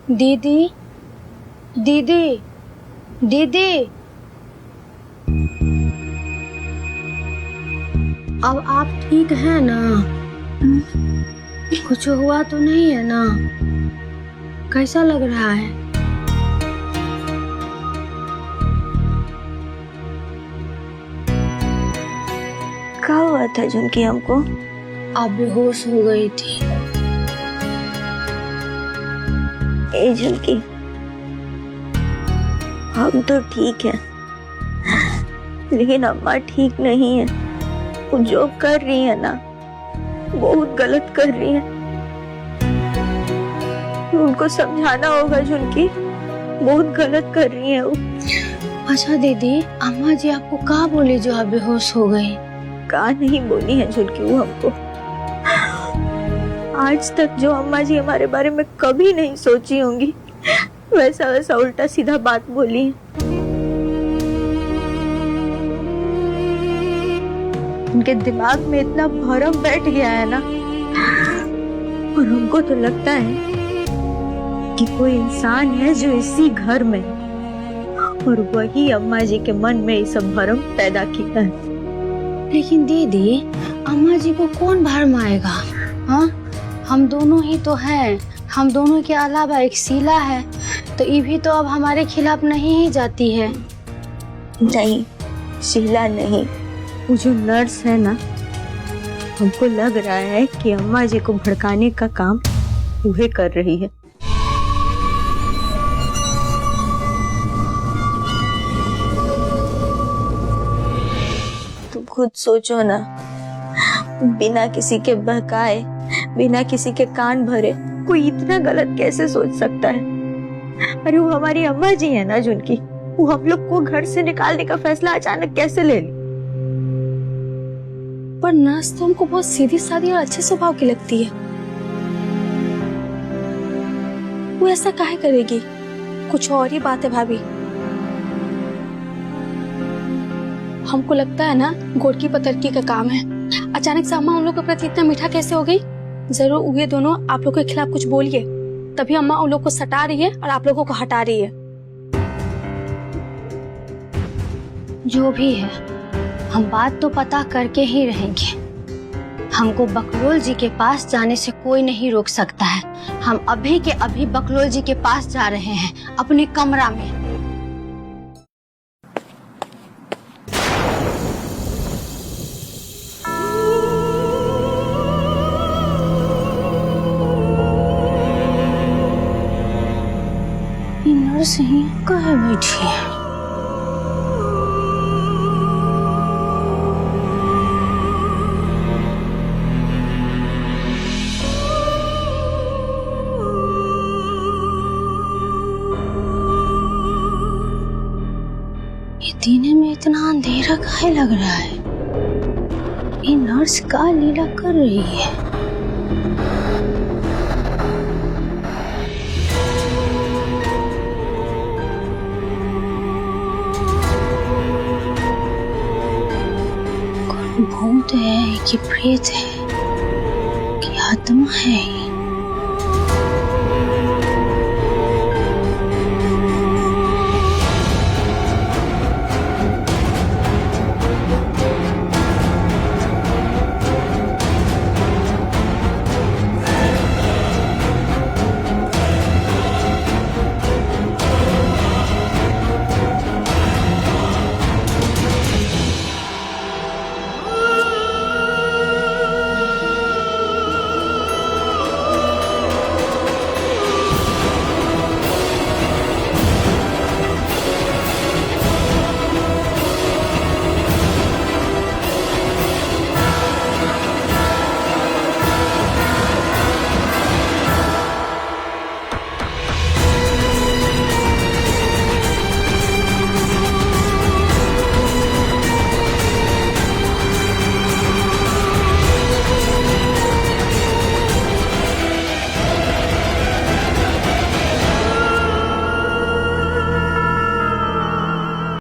दीदी, दीदी, दीदी, अब आप ठीक है ना? कुछ हुआ तो नहीं है ना? कैसा लग रहा है? क्या हुआ था झुनकी हमको? आप बेहोश हो गई थी। ए झुनकी, हम तो ठीक है, लेकिन अम्मा ठीक नहीं है। वो जो कर रही है ना, बहुत गलत कर रही है। उनको समझाना होगा झुनकी, बहुत गलत कर रही है वो। अच्छा दीदी, अम्मा जी आपको क्या बोले जो आप बेहोश हो गई? का नहीं बोली है झुनकी वो हमको। आज तक जो अम्मा जी हमारे बारे में कभी नहीं सोची होंगी, वैसा वैसा उल्टा सीधा बात बोली है। उनके दिमाग में इतना भरम बैठ गया है ना, और उनको तो लगता है कि कोई इंसान है जो इसी घर में, और वही अम्मा जी के मन में ये सब भरम पैदा किया है। लेकिन दीदी, अम्मा जी को कौन भरमाएगा? हाँ, हम दोनों ही तो हैं। हम दोनों के अलावा एक शीला है, तो ये भी तो अब हमारे खिलाफ नहीं ही जाती है। नहीं, शीला नहीं, वो जो नर्स है ना, हमको लग रहा है कि अम्मा जी को भड़काने का काम वह कर रही है। तुम खुद सोचो ना, बिना किसी के बहकाए, बिना किसी के कान भरे कोई इतना गलत कैसे सोच सकता है? अरे वो हमारी अम्मा जी है ना झुनकी, वो हम लोग को घर से निकालने का फैसला अचानक कैसे ले ली? पर नर्स तो हमको बहुत सीधी सादी और अच्छे स्वभाव की लगती है। वो ऐसा काहे करेगी? कुछ और ही बात है भाभी। हमको लगता है ना गोटकी पतरकी का काम है। अचानक से अम्मा उन लोग के प्रति इतना मीठा कैसे हो गई? जरूर ये दोनों आप लोगों के खिलाफ कुछ बोलिए, तभी अम्मा उन लोग को सटा रही है और आप लोगों को हटा रही है। जो भी है, हम बात तो पता करके ही रहेंगे। हमको बकलोल जी के पास जाने से कोई नहीं रोक सकता है। हम अभी के अभी बकलोल जी के पास जा रहे हैं, अपने कमरा में। नर्स ही कहाँ बैठी है? दीने में इतना अंधेरा काहे लग रहा है? ये नर्स का लीला कर रही है? कौन भूत है कि प्रेत है कि आत्मा है?